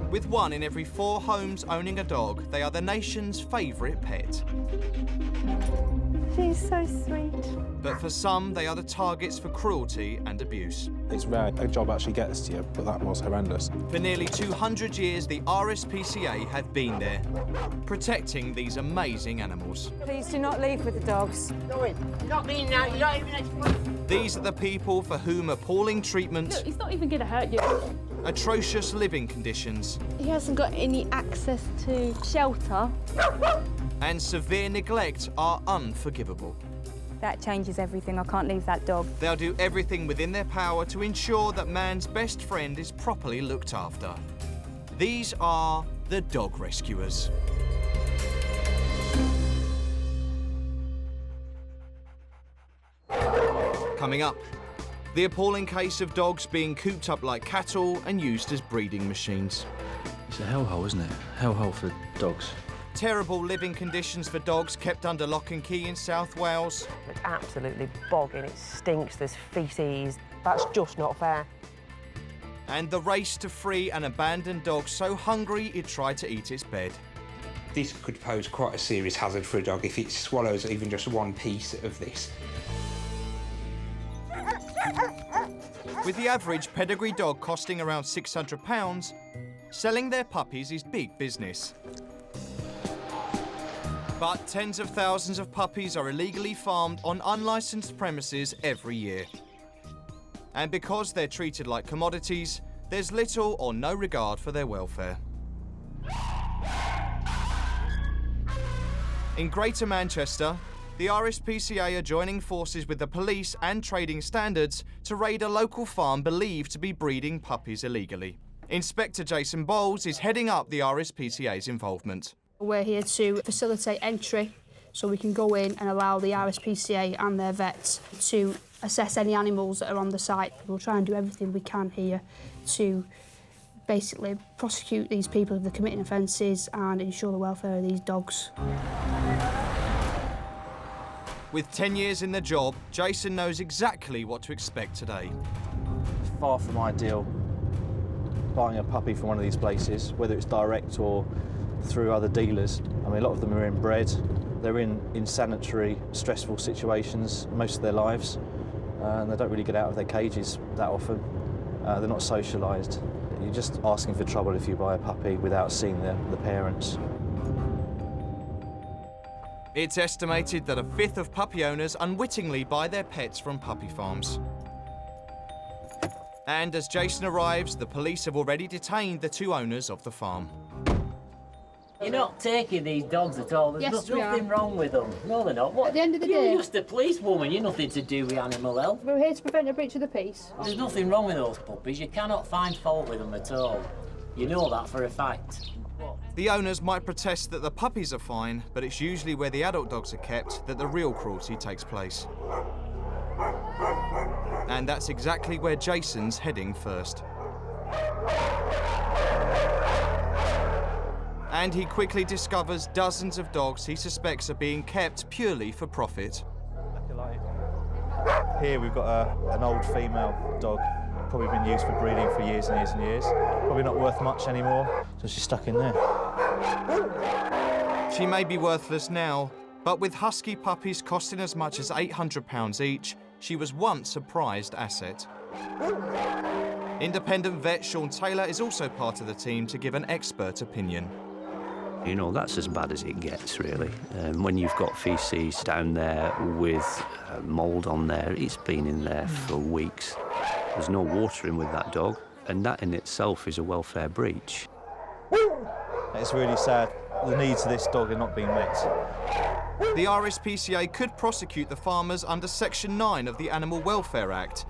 With 1 in every 4 homes owning a dog, they are the nation's favourite pet. She's so sweet. But for some, they are the targets for cruelty and abuse. It's rare a job actually gets to you, but that was horrendous. For nearly 200 years, the RSPCA have been there, protecting these amazing animals. Please do not leave with the dogs. You're not being now, you're not even exposed. These are the people for whom appalling treatment... Look, he's not even going to hurt you. Atrocious living conditions... He hasn't got any access to shelter. And severe neglect are unforgivable. That changes everything. I can't leave that dog. They'll do everything within their power to ensure that man's best friend is properly looked after. These are the dog rescuers. Coming up, the appalling case of dogs being cooped up like cattle and used as breeding machines. It's a hellhole, isn't it? Hellhole for dogs. Terrible living conditions for dogs kept under lock and key in South Wales. It's absolutely bogging, it stinks, there's faeces. That's just not fair. And the race to free an abandoned dog so hungry it tried to eat its bed. This could pose quite a serious hazard for a dog if it swallows even just one piece of this. With the average pedigree dog costing around £600, selling their puppies is big business. But tens of thousands of puppies are illegally farmed on unlicensed premises every year. And because they're treated like commodities, there's little or no regard for their welfare. In Greater Manchester, the RSPCA are joining forces with the police and trading standards to raid a local farm believed to be breeding puppies illegally. Inspector Jason Bowles is heading up the RSPCA's involvement. We're here to facilitate entry so we can go in and allow the RSPCA and their vets to assess any animals that are on the site. We'll try and do everything we can here to basically prosecute these people if they're committing offences and ensure the welfare of these dogs. With 10 years in the job, Jason knows exactly what to expect today. It's far from ideal buying a puppy from one of these places, whether it's direct or through other dealers. I mean, a lot of them are inbred. They're in insanitary, stressful situations most of their lives, and they don't really get out of their cages that often. They're not socialised. You're just asking for trouble if you buy a puppy without seeing the parents. It's estimated that a fifth of puppy owners unwittingly buy their pets from puppy farms. And as Jason arrives, the police have already detained the 2 owners of the farm. You're not taking these dogs at all. There's Yes, we nothing are. wrong with them. No, they're not. What? At the end of the You're day... just a policewoman. You're nothing to do with animal health. We're here to prevent a breach of the peace. There's nothing wrong with those puppies. You cannot find fault with them at all. You know that for a fact. The owners might protest that the puppies are fine, but it's usually where the adult dogs are kept that the real cruelty takes place. And that's exactly where Jason's heading first. And he quickly discovers dozens of dogs he suspects are being kept purely for profit. Here we've got an old female dog, probably been used for breeding for years and years and years. Probably not worth much anymore, so she's stuck in there. She may be worthless now, but with husky puppies costing as much as £800 each, she was once a prized asset. Independent vet Sean Taylor is also part of the team to give an expert opinion. You know, that's as bad as it gets, really. When you've got faeces down there with mould on there, it's been in there for weeks. There's no watering with that dog, and that in itself is a welfare breach. It's really sad. The needs of this dog are not being met. The RSPCA could prosecute the farmers under Section 9 of the Animal Welfare Act,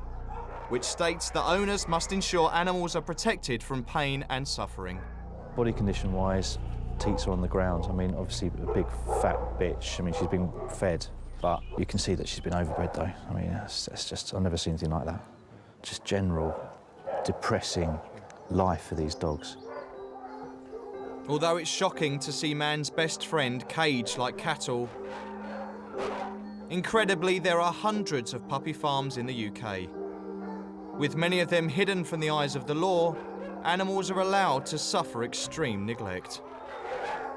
which states that owners must ensure animals are protected from pain and suffering. Body condition-wise, teats are on the ground. I mean, obviously a big fat bitch. I mean, she's been fed, but you can see that she's been overbred though. I mean, it's just, I've never seen anything like that. Just general, depressing life for these dogs. Although it's shocking to see man's best friend caged like cattle, incredibly, there are hundreds of puppy farms in the UK, with many of them hidden from the eyes of the law animals are allowed to suffer extreme neglect.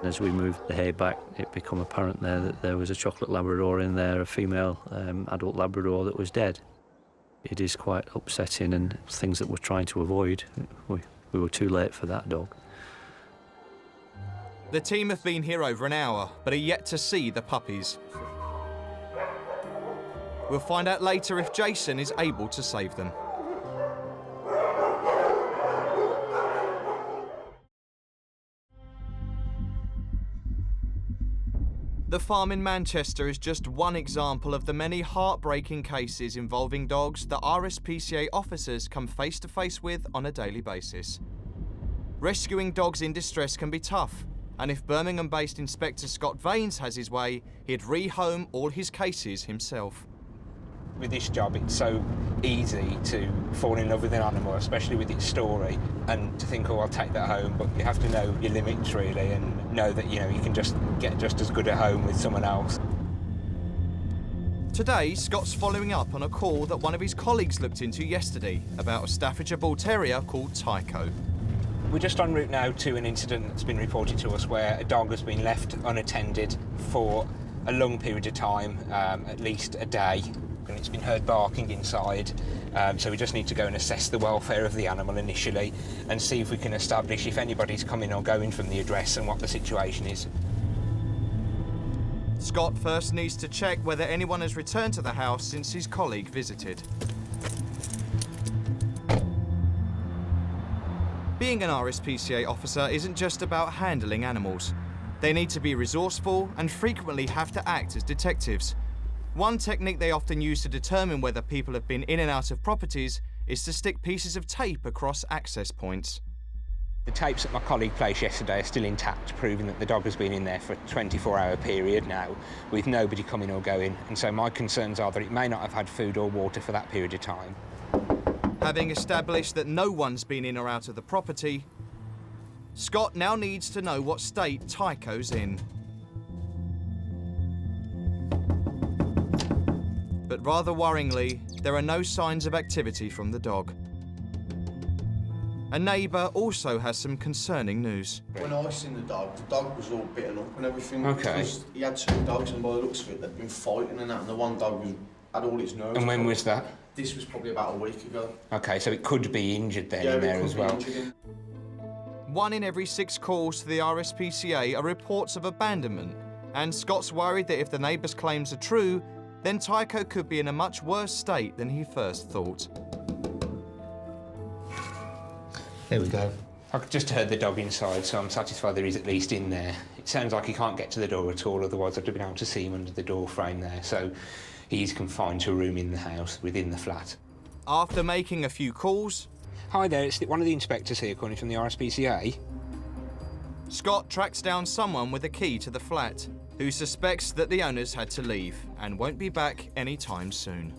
As we moved the hay back, it became apparent there that there was a chocolate Labrador in there, a female adult Labrador that was dead. It is quite upsetting and things that we're trying to avoid. We were too late for that dog. The team have been here over an hour, but are yet to see the puppies. We'll find out later if Jason is able to save them. The farm in Manchester is just one example of the many heartbreaking cases involving dogs that RSPCA officers come face to face with on a daily basis. Rescuing dogs in distress can be tough, and if Birmingham-based Inspector Scott Vaines has his way, he'd rehome all his cases himself. With this job, it's so easy to fall in love with an animal, especially with its story, and to think, oh, I'll take that home, but you have to know your limits, really, and know that, you know, you can just get just as good a home with someone else. Today, Scott's following up on a call that one of his colleagues looked into yesterday about a Staffordshire Bull Terrier called Tycho. We're just en route now to an incident that's been reported to us where a dog has been left unattended for a long period of time, at least a day, and it's been heard barking inside. So we just need to go and assess the welfare of the animal initially and see if we can establish if anybody's coming or going from the address and what the situation is. Scott first needs to check whether anyone has returned to the house since his colleague visited. Being an RSPCA officer isn't just about handling animals. They need to be resourceful and frequently have to act as detectives. One technique they often use to determine whether people have been in and out of properties is to stick pieces of tape across access points. The tapes at my colleague place yesterday are still intact, proving that the dog has been in there for a 24-hour period now, with nobody coming or going, and so my concerns are that it may not have had food or water for that period of time. Having established that no one's been in or out of the property, Scott now needs to know what state Tycho's in. But rather worryingly, there are no signs of activity from the dog. A neighbour also has some concerning news. When I seen the dog was all bitten up and everything. Okay. Because he had two dogs, and by the looks of it, they'd been fighting and that, and the one dog had all its nerves. And when was that? This was probably about a week ago. Okay, so it could be injured then in there as well. 1 in every 6 calls to the RSPCA are reports of abandonment, and Scott's worried that if the neighbour's claims are true, then Tycho could be in a much worse state than he first thought. There we go. I've just heard the dog inside, so I'm satisfied that he's at least in there. It sounds like he can't get to the door at all, otherwise I'd have been able to see him under the door frame there. So he's confined to a room in the house, within the flat. After making a few calls... Hi there, it's one of the inspectors here calling from the RSPCA. Scott tracks down someone with a key to the flat, who suspects that the owners had to leave and won't be back anytime soon.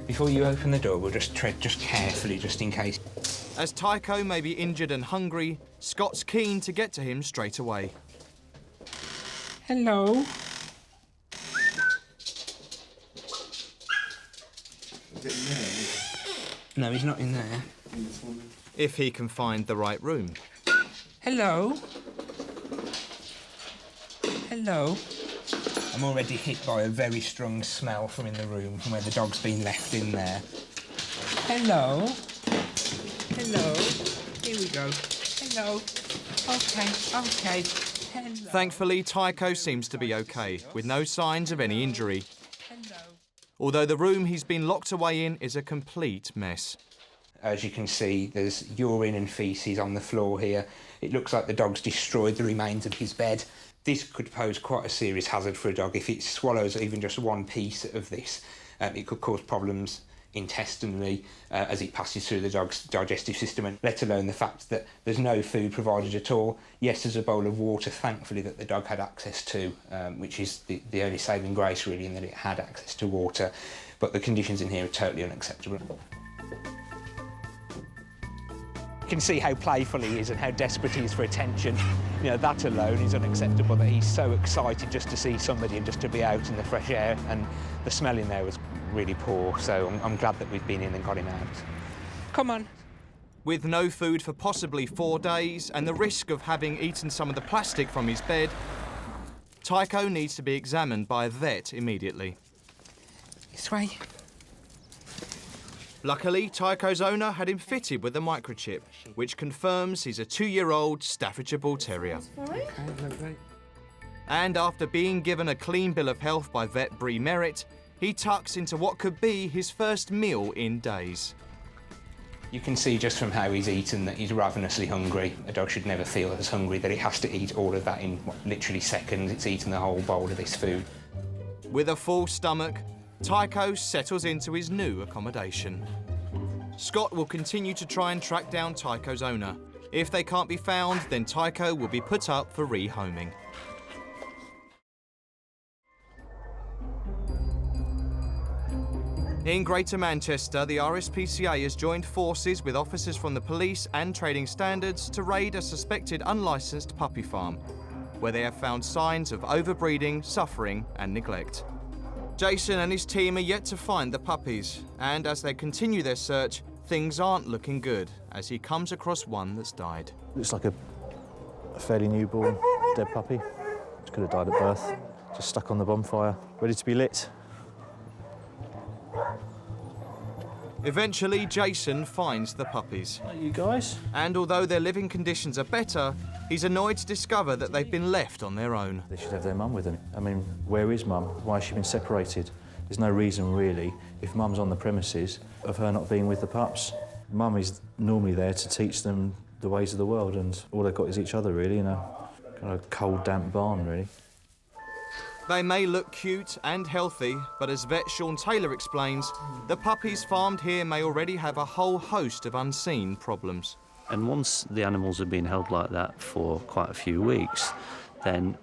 Before you open the door, we'll just tread just carefully, just in case. As Tycho may be injured and hungry, Scott's keen to get to him straight away. Hello. No, he's not in there. If he can find the right room. Hello. Hello. I'm already hit by a very strong smell from in the room, from where the dog's been left in there. Hello. Hello. Here we go. Hello. Okay. Hello. Thankfully, Tycho seems to be okay, with no signs of any injury. Hello. Although the room he's been locked away in is a complete mess. As you can see, there's urine and faeces on the floor here. It looks like the dog's destroyed the remains of his bed. This could pose quite a serious hazard for a dog. If it swallows even just one piece of this, it could cause problems intestinally as it passes through the dog's digestive system, and let alone the fact that there's no food provided at all. Yes, there's a bowl of water, thankfully, that the dog had access to, which is the only saving grace, really, in that it had access to water. But the conditions in here are totally unacceptable. You can see how playful he is and how desperate he is for attention. You know, that alone is unacceptable, that he's so excited just to see somebody and just to be out in the fresh air, and the smell in there was really poor, so I'm glad that we've been in and got him out. Come on. With no food for possibly 4 days and the risk of having eaten some of the plastic from his bed, Tycho needs to be examined by a vet immediately. This way. Luckily, Tycho's owner had him fitted with a microchip, which confirms he's a 2-year-old Staffordshire Bull Terrier. And after being given a clean bill of health by vet Bree Merritt, he tucks into what could be his first meal in days. You can see just from how he's eaten that he's ravenously hungry. A dog should never feel as hungry that it has to eat all of that in literally seconds. It's eaten the whole bowl of this food. With a full stomach, Tycho settles into his new accommodation. Scott will continue to try and track down Tycho's owner. If they can't be found, then Tycho will be put up for rehoming. In Greater Manchester, the RSPCA has joined forces with officers from the police and trading standards to raid a suspected unlicensed puppy farm, where they have found signs of overbreeding, suffering and neglect. Jason and his team are yet to find the puppies, and as they continue their search, things aren't looking good as he comes across one that's died. Looks like a fairly newborn, dead puppy, which could have died at birth, just stuck on the bonfire, ready to be lit. Eventually, Jason finds the puppies. Are you guys? And although their living conditions are better, he's annoyed to discover that they've been left on their own. They should have their mum with them. I mean, where is mum? Why has she been separated? There's no reason, really, if mum's on the premises, of her not being with the pups. Mum is normally there to teach them the ways of the world, and all they've got is each other, really, in a kind of cold, damp barn, really. They may look cute and healthy, but as vet Sean Taylor explains, the puppies farmed here may already have a whole host of unseen problems. And once the animals have been held like that for quite a few weeks, then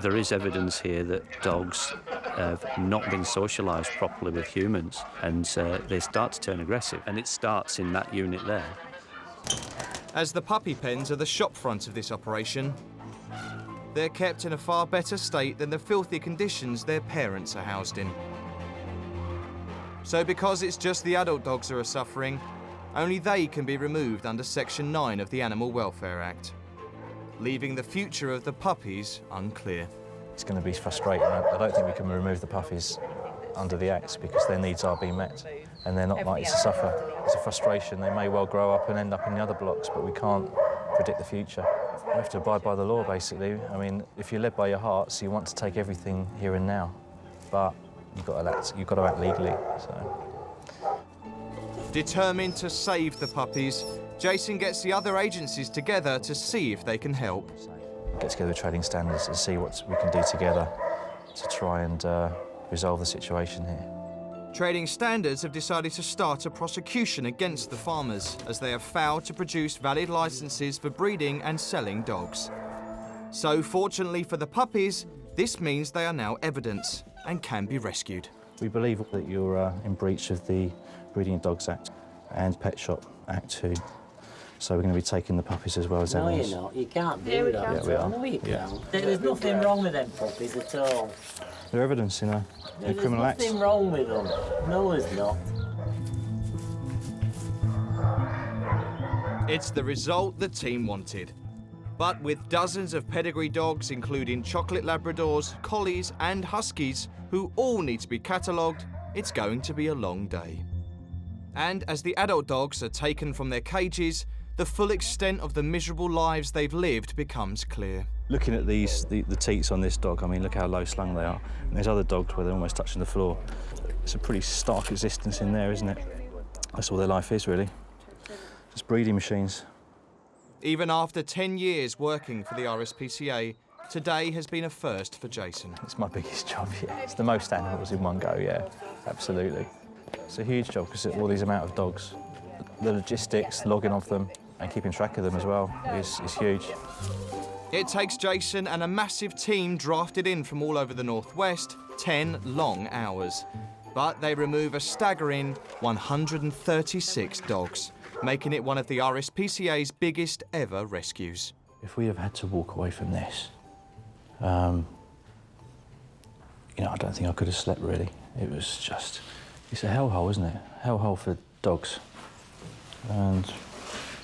there is evidence here that dogs have not been socialised properly with humans, and they start to turn aggressive, and it starts in that unit there. As the puppy pens are the shop front of this operation, they're kept in a far better state than the filthy conditions their parents are housed in. So because it's just the adult dogs who are suffering, only they can be removed under Section 9 of the Animal Welfare Act, leaving the future of the puppies unclear. It's going to be frustrating. I don't think we can remove the puppies under the Act because their needs are being met and they're not likely to suffer. It's a frustration. They may well grow up and end up in the other blocks, but we can't predict the future. We have to abide by the law, basically. I mean, if you're led by your heart, so you want to take everything here and now, but you've got to act legally. So. Determined to save the puppies, Jason gets the other agencies together to see if they can help. Get together with trading standards and see what we can do together to try and resolve the situation here. Trading Standards have decided to start a prosecution against the farmers as they have failed to produce valid licences for breeding and selling dogs. So fortunately for the puppies, this means they are now evidence and can be rescued. We believe that you're in breach of the Breeding of Dogs Act and Pet Shop Act 2. So we're going to be taking the puppies as well as evidence. No, you're not. You can't do that. Yeah, we are. No, you Yeah. can't. There's nothing wrong with them puppies at all. They're evidence in a criminal act. There's nothing wrong with them. No, there's not. It's the result the team wanted. But with dozens of pedigree dogs, including chocolate Labradors, Collies and Huskies, who all need to be catalogued, it's going to be a long day. And as the adult dogs are taken from their cages, the full extent of the miserable lives they've lived becomes clear. Looking at the teats on this dog, I mean, look how low slung they are. And there's other dogs where they're almost touching the floor. It's a pretty stark existence in there, isn't it? That's all their life is, really. Just breeding machines. Even after 10 years working for the RSPCA, today has been a first for Jason. It's my biggest job, yeah. It's the most animals in one go, yeah, absolutely. It's a huge job because all these amount of dogs. The logistics, logging of them and keeping track of them as well is huge. It takes Jason and a massive team drafted in from all over the northwest 10 long hours. But they remove a staggering 136 dogs, making it one of the RSPCA's biggest ever rescues. If we have had to walk away from this, you know, I don't think I could have slept, really. It was just, it's a hellhole, isn't it? Hellhole for dogs. And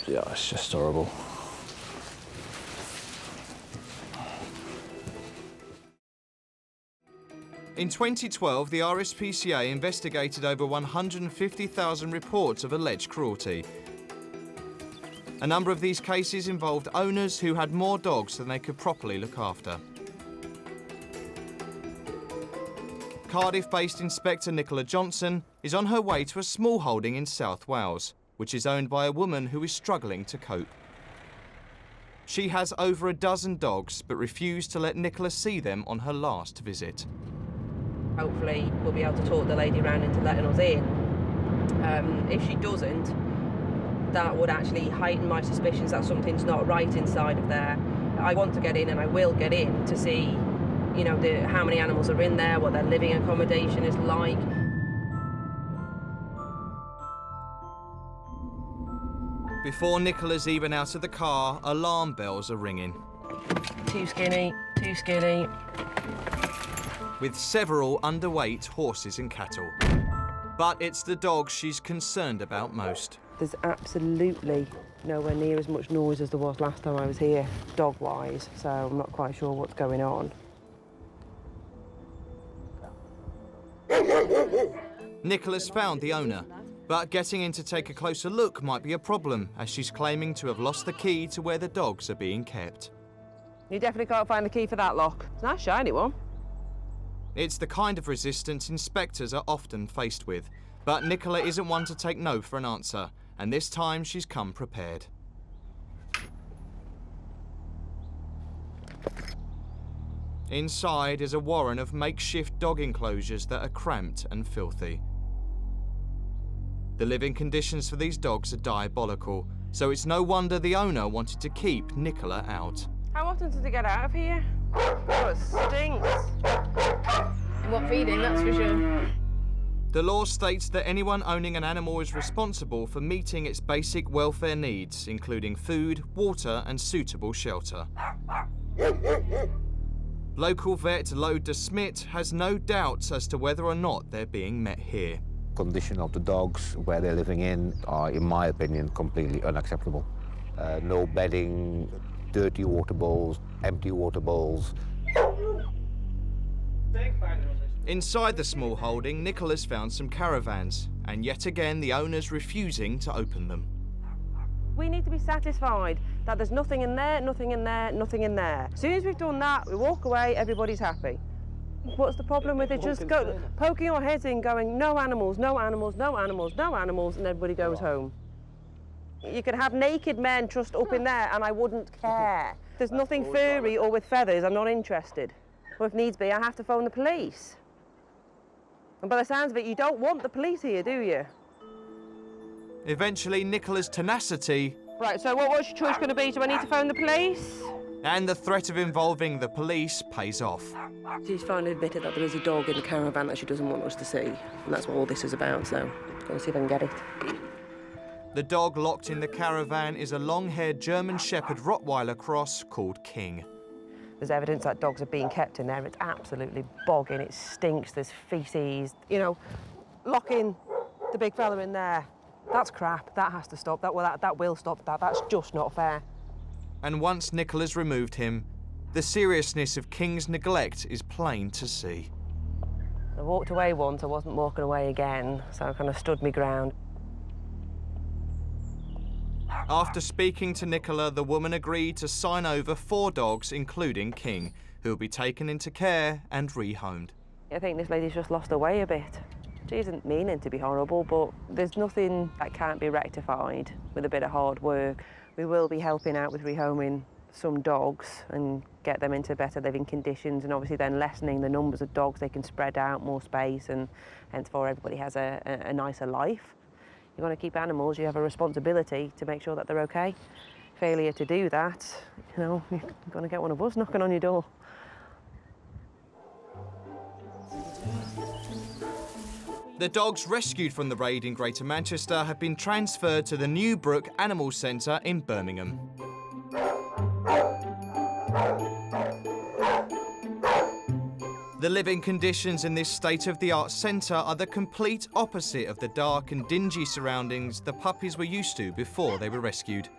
Yeah, it's just horrible. In 2012, the RSPCA investigated over 150,000 reports of alleged cruelty. A number of these cases involved owners who had more dogs than they could properly look after. Cardiff-based Inspector Nicola Johnson is on her way to a small holding in South Wales, which is owned by a woman who is struggling to cope. She has over a dozen dogs, but refused to let Nicola see them on her last visit. Hopefully we'll be able to talk the lady around into letting us in. If she doesn't, that would actually heighten my suspicions that something's not right inside of there. I want to get in, and I will get in to see, you know, how many animals are in there, what their living accommodation is like. Before Nicola's even out of the car, alarm bells are ringing. Too skinny, too skinny. With several underweight horses and cattle. But it's the dogs she's concerned about most. There's absolutely nowhere near as much noise as there was last time I was here, dog-wise, so I'm not quite sure what's going on. Nicola's found the owner, but getting in to take a closer look might be a problem, as she's claiming to have lost the key to where the dogs are being kept. You definitely can't find the key for that lock. It's a nice shiny one. It's the kind of resistance inspectors are often faced with, but Nicola isn't one to take no for an answer, and this time she's come prepared. Inside is a warren of makeshift dog enclosures that are cramped and filthy. The living conditions for these dogs are diabolical, so it's no wonder the owner wanted to keep Nicola out. How often does it get out of here? Oh, it stinks. What feeding, that's for sure. The law states that anyone owning an animal is responsible for meeting its basic welfare needs, including food, water, and suitable shelter. Local vet Lowe de Smit has no doubts as to whether or not they're being met here. Condition of the dogs where they're living in are, in my opinion, completely unacceptable. No bedding, dirty water bowls, empty water bowls. Inside the small holding, Nicola's found some caravans, and yet again the owner's refusing to open them. We need to be satisfied that there's nothing in there, nothing in there, nothing in there. As soon as we've done that, we walk away, everybody's happy. What's the problem with it? Just go poking your heads in, going, no animals, no animals, no animals, no animals, and everybody goes home. You could have naked men trussed up in there and I wouldn't care. There's nothing furry or with feathers, I'm not interested. Or if needs be, I have to phone the police. And by the sounds of it, you don't want the police here, do you? Eventually, Nicola's tenacity... Right, so what's your choice going to be? Do I need to phone the police? And the threat of involving the police pays off. She's finally admitted that there is a dog in the caravan that she doesn't want us to see. And that's what all this is about, so I'm going to see if I can get it. The dog locked in the caravan is a long-haired German Shepherd Rottweiler cross called King. There's evidence that dogs are being kept in there. It's absolutely bogging. It stinks. There's feces. You know, locking the big fella in there. That's crap. That has to stop. That will stop that. That's just not fair. And once Nicola's removed him, the seriousness of King's neglect is plain to see. I walked away once. I wasn't walking away again, so I kind of stood my ground. After speaking to Nicola, the woman agreed to sign over 4 dogs, including King, who will be taken into care and rehomed. I think this lady's just lost her way a bit. She isn't meaning to be horrible, but there's nothing that can't be rectified with a bit of hard work. We will be helping out with rehoming some dogs and get them into better living conditions, and obviously then lessening the numbers of dogs. They can spread out, more space, and henceforth everybody has a nicer life. You want to keep animals, you have a responsibility to make sure that they're okay. Failure to do that, you know, you're going to get one of us knocking on your door. The dogs rescued from the raid in Greater Manchester have been transferred to the New Brook Animal Centre in Birmingham. The living conditions in this state-of-the-art centre are the complete opposite of the dark and dingy surroundings the puppies were used to before they were rescued.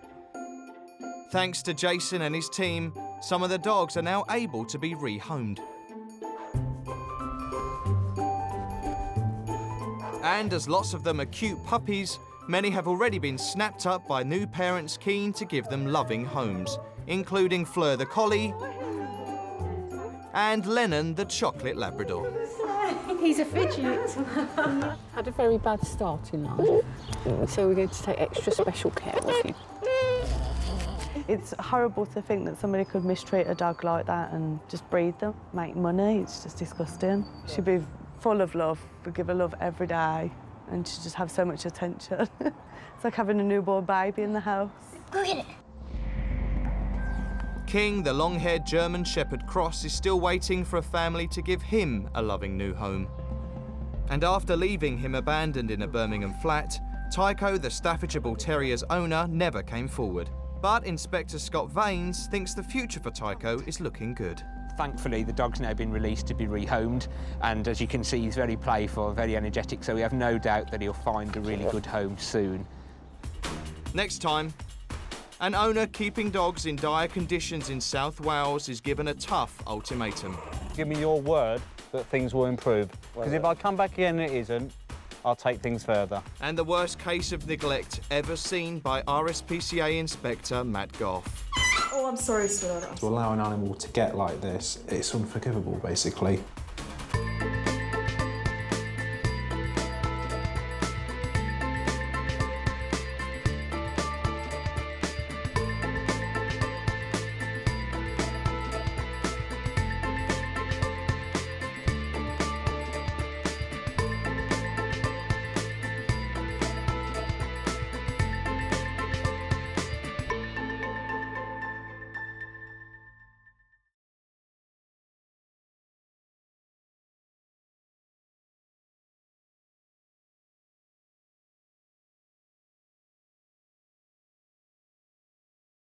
Thanks to Jason and his team, some of the dogs are now able to be rehomed. And as lots of them are cute puppies, many have already been snapped up by new parents keen to give them loving homes, including Fleur the collie and Lennon the chocolate Labrador. He's a fidget. Had a very bad start in life, so we're going to take extra special care of him. It's horrible to think that somebody could mistreat a dog like that and just breed them, make money. It's just disgusting. She'd be full of love, we give her love every day, and she'd just have so much attention. It's like having a newborn baby in the house. Go get it. King, the long-haired German Shepherd Cross, is still waiting for a family to give him a loving new home. And after leaving him abandoned in a Birmingham flat, Tycho, the Staffordshire Bull Terrier's owner, never came forward. But Inspector Scott Vaines thinks the future for Tycho is looking good. Thankfully, the dog's now been released to be rehomed, and as you can see, he's very playful, very energetic, so we have no doubt that he'll find a really good home soon. Next time, an owner keeping dogs in dire conditions in South Wales is given a tough ultimatum. Give me your word that things will improve, because if I come back here and it isn't, I'll take things further. And the worst case of neglect ever seen by RSPCA Inspector Matt Goff. Oh, I'm sorry, sir. To allow an animal to get like this, it's unforgivable, basically.